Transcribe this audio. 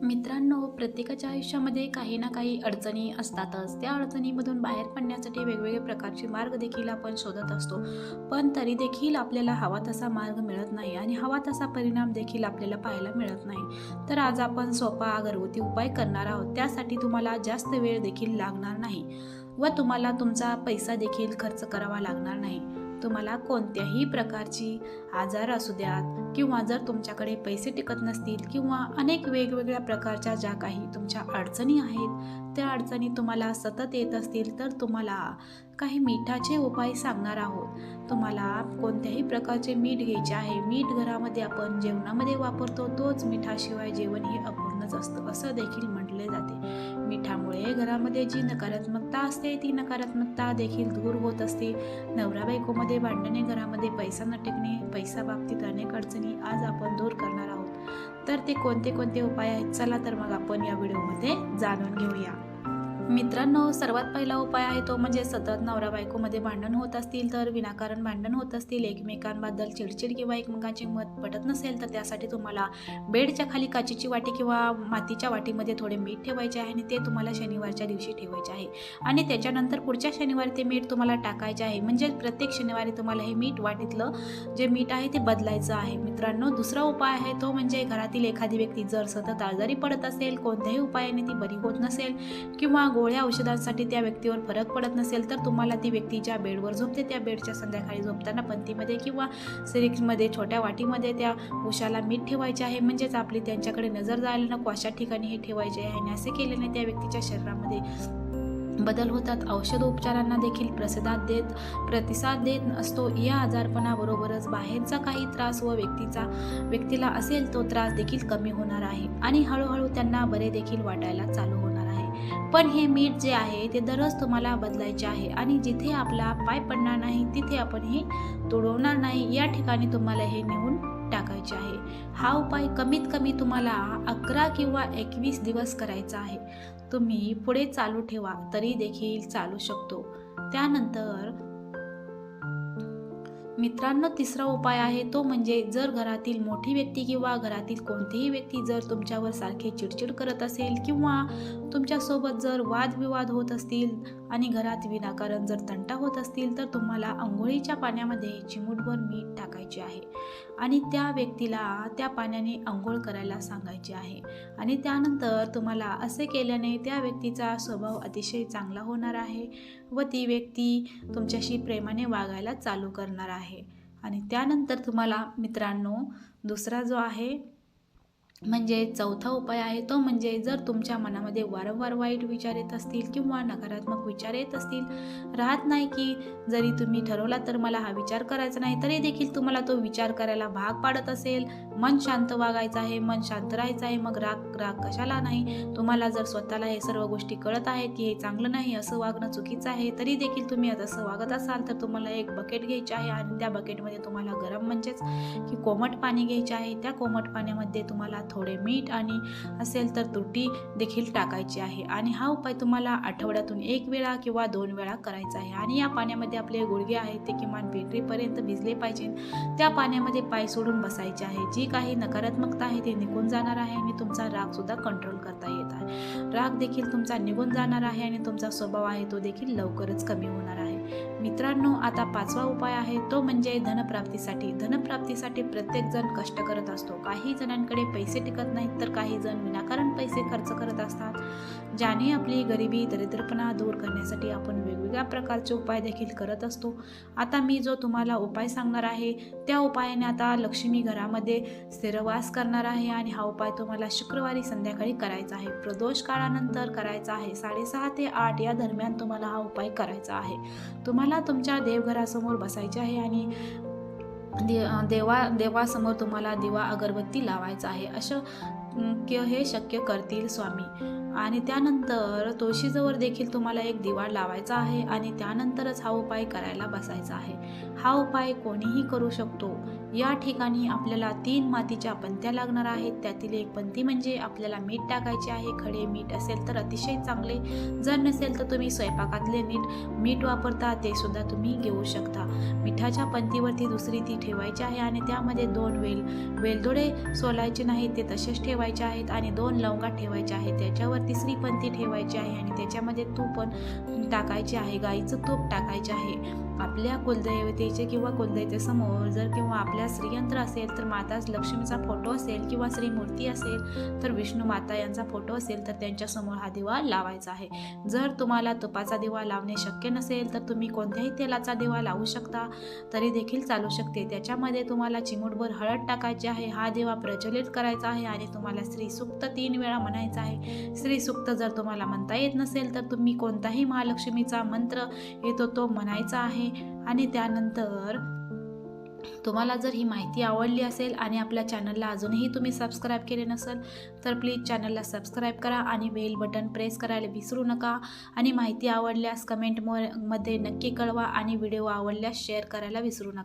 मित्रांनो, प्रत्येकाच्या आयुष्यामध्ये काही ना काही अडचणी असतातच. त्या अडचणीमधून बाहेर पडण्यासाठी वेगवेगळे प्रकारचे मार्ग देखील आपण शोधत असतो. पण तरी देखील आपल्याला हवा तसा मार्ग मिळत नाही आणि हवा तसा परिणाम देखील आपल्याला पाहायला मिळत नाही. तर आज आपण सोपा घरगुती उपाय करणार आहोत. त्यासाठी तुम्हाला जास्त वेळ देखील लागणार नाही व तुम्हाला तुमचा पैसा देखील खर्च करावा लागणार नाही. तुम्हाला कोणत्याही प्रकारची आजार असू द्यात किंवा जर तुमच्याकडे पैसे टिकत नसतील किंवा अनेक वेगवेगळ्या प्रकारच्या ज्या काही तुमच्या अडचणी आहेत, त्या अडचणी तुम्हाला सतत येत असतील तर तुम्हाला काही मिठाचे उपाय सांगणार आहोत. तुम्हाला कोणत्याही प्रकारचे मीठ घ्यायचे आहे. मीठ घरामध्ये आपण जेवणामध्ये वापरतो, तोच मिठाशिवाय जेवण हे अपूर्णच असतं असं देखील म्हटले जाते. मिठामुळे घरामध्ये जी नकारात्मकता असते ती नकारात्मकता देखील दूर होत असते. नवरा बायकोमध्ये भांडणे, घरामध्ये पैसा न टिकणे, पैसा बाबतीत अनेक अडचणी आज आपण दूर करणार आहोत. तर ते कोणते कोणते उपाय आहेत, चला तर मग आपण या व्हिडिओमध्ये जाणून घेऊया. मित्रांनो, सर्वात पहिला उपाय आहे तो म्हणजे सतत नवरा बायकोमध्ये भांडण होत असतील तर विनाकारण भांडण होत असतील, एकमेकांबद्दल चिडचिड किंवा एकमेकांचे मत पटत नसेल तर त्यासाठी तुम्हाला बेडच्या खाली काचेची वाटी किंवा मातीच्या वाटीमध्ये थोडे मीठ ठेवायचे आहे आणि ते तुम्हाला शनिवारच्या दिवशी ठेवायचे आहे आणि त्याच्यानंतर पुढच्या शनिवारी ते मीठ तुम्हाला टाकायचे आहे. म्हणजे प्रत्येक शनिवारी तुम्हाला हे मीठ वाटीतलं जे मीठ आहे ते बदलायचं आहे. मित्रांनो, दुसरा उपाय आहे तो म्हणजे घरातील एखादी व्यक्ती जर सतत आजारी पडत असेल, कोणत्याही उपायाने ती बरी होत नसेल किंवा गोळ्या औषधांसाठी त्या व्यक्तीवर फरक पडत नसेल तर तुम्हाला ती व्यक्ती ज्या बेडवर झोपते त्या बेडच्या संध्याकाळी झोपताना पंथीमध्ये किंवा सिरिंजमध्ये छोट्या वाटीमध्ये त्या उशाला मीठ ठेवायचे आहे. म्हणजेच आपली त्यांच्याकडे नजर जायला नको अशा ठिकाणी हे ठेवायचे आहे आणि असे केल्याने त्या व्यक्तीच्या शरीरामध्ये बदल होतात. औषधोपचारांना देखील प्रतिसाद देत असतो. या आजारपणाबरोबरच बाहेरचा काही त्रास व व्यक्तीला असेल तो त्रास देखील कमी होणार आहे आणि हळूहळू त्यांना बरे देखील वाटायला चालू होणार आहे. पण हे मीठ जे आहे ते दररोज तुम्हाला बदलायचे आहे आणि जिथे आपला पाय पडणार नाही तिथे आपण हे तुडवणार नाही, या ठिकाणी तुम्हाला हे नेऊन टाकायचे आहे. हा उपाय कमीत कमी तुम्हाला 11 किंवा 21 दिवस करायचा आहे. तुम्ही पुढे चालू ठेवा तरी देखील चालू शकतो. त्यानंतर मित्रांनो, तिसरा उपाय आहे तो म्हणजे जर घरातील मोठी व्यक्ती किंवा घरातील कोणतीही व्यक्ती जर तुमच्यावर सारखे चिडचिड करत असेल किंवा तुमच्यासोबत जर वादविवाद होत असतील आणि घरात विनाकारण जर तंटा होत असतील तर तुम्हाला अंघोळीच्या पाण्यामध्ये चिमूटभर मीठ टाकायचे आहे आणि त्या व्यक्तीला त्या पाण्याने अंघोळ करायला सांगायचे आहे आणि त्यानंतर तुम्हाला असे केल्याने त्या व्यक्तीचा स्वभाव अतिशय चांगला होणार आहे व ती व्यक्ती तुमच्याशी प्रेमाने वागायला चालू करणार आहे. आणि त्यानंतर तुम्हाला मित्रांनो दुसरा जो आहे म्हणजे चौथा उपाय आहे तो म्हणजे जर तुमच्या मनामध्ये वारंवार वाईट विचार येत असतील किंवा नकारात्मक विचार येत असतील, राहत नाही की जरी तुम्ही ठरवला तर मला हा विचार करायचा नाही तरी देखील तुम्हाला तो विचार करायला भाग पाडत असेल, मन शांत वागायचं आहे, मन शांत राहायचं आहे, मग राग कशाला नाही. तुम्हाला जर स्वतःला हे सर्व गोष्टी कळत आहेत की हे चांगलं नाही, असं वागणं चुकीचं आहे, तरी देखील तुम्ही असं वागत असाल तर तुम्हाला एक बकेट घ्यायची आहे आणि त्या बकेटमध्ये तुम्हाला गरम म्हणजेच की कोमट पाणी घ्यायचे आहे. त्या कोमट पाण्यामध्ये तुम्हाला थोडे मीठ आणि असेल तर तुरटी देखील टाकायची आहे आणि हा उपाय तुम्हाला आठवड्यातून 1 वेळा किंवा 2 वेळा करायचा आहे. आणि या पाण्यामध्ये आपले गुडघे आहेत ते किमान पेटरीपर्यंत भिजले पाहिजे. त्या पाण्यामध्ये पाय सोडून बसायचे आहे. जी काही नकारात्मकता आहे ते निघून जाणार आहे आणि तुमचा राग सुद्धा कंट्रोल करता येत आहे. राग देखील तुमचा निघून जाणार आहे आणि तुमचा स्वभाव आहे तो देखील लवकरच कमी होणार आहे. मित्रांनो, आता 5वा उपाय आहे तो म्हणजे धनप्राप्तीसाठी प्रत्येक जण कष्ट करत असतो. काही जणांकडे पैसे टिकत नाहीत तर काही जण विनाकारण पैसे खर्च करत असतात, ज्याने आपली गरिबी दरिद्रपणा दूर करण्यासाठी आपण वेगवेगळ्या प्रकारचे उपाय देखील करत असतो. आता मी जो तुम्हाला उपाय सांगणार आहे त्या उपायाने आता लक्ष्मी घरामध्ये स्थिरवास करणार आहे आणि हा उपाय तुम्हाला शुक्रवारी संध्याकाळी करायचा आहे. प्रदोष काळानंतर करायचा आहे. 6:30 ते 8 या दरम्यान तुम्हाला हा उपाय करायचा आहे. तुम्हाला तुमच्या देवघरासमोर बसायचे आहे आणि देवासमोर तुम्हाला दिवा अगरबत्ती लावायचा आहे. असं हे शक्य करतील स्वामी. आणि त्यानंतर तुळशीजवळ देखील तुम्हाला एक दिवा लावायचा आहे आणि त्यानंतरच हा उपाय करायला बसायचा आहे. हा उपाय कोणीही करू शकतो. या ठिकाणी आपल्याला 3 मातीच्या पंत्या लागणार आहेत. त्यातील एक पंती म्हणजे आपल्याला मीठ टाकायचे आहे. खडे मीठ असेल तर अतिशय चांगले, जर नसेल तर तुम्ही स्वयंपाकातले मीठ वापरता ते सुद्धा तुम्ही घेऊ शकता. मिठाच्या पंतीवरती दुसरी ती ठेवायची आहे आणि त्यामध्ये 2 वेलदोडे सोलायचे नाहीत, ते तसेच ठेवायचे आहेत आणि 2 लवंगा ठेवायच्या आहेत. त्याच्यावर तिसरी पंती ठेवायची आहे आणि त्याच्यामध्ये तूप पण टाकायचे आहे, गाईचं तूप टाकायचे आहे. आपल्या कुलदैवतेचे किंवा कुलदैवतेसमोर जर किंवा आपल्या श्रीयंत्र असेल तर माता लक्ष्मीचा फोटो असेल किंवा श्रीमूर्ती असेल तर विष्णू माता यांचा फोटो असेल तर त्यांच्यासमोर हा दिवा लावायचा आहे. जर तुम्हाला तुपाचा दिवा लावणे शक्य नसेल तर तुम्ही कोणत्याही तेलाचा दिवा लावू शकता, तरी देखील चालू शकते. त्याच्यामध्ये तुम्हाला चिमूटभर हळद टाकायची आहे. हा दिवा प्रज्वलित करायचा आहे आणि तुम्हाला श्रीसूक्त 3 वेळा म्हणायचा आहे. श्रीसूक्त जर तुम्हाला म्हणता येत नसेल तर तुम्ही कोणताही महालक्ष्मीचा मंत्र येतो तो म्हणायचा आहे. आणि त्यानंतर तुम्हाला जर ही माहिती आवडली असेल आणि आपल्या चॅनलला अजूनही तुम्ही सबस्क्राईब केले नसेल तर प्लीज चॅनलला सबस्क्राईब करा आणि बेल बटन प्रेस करायला विसरू नका. आणि माहिती आवडल्यास कमेंटमध्ये नक्की कळवा आणि व्हिडिओ आवडल्यास शेअर करायला विसरू नका.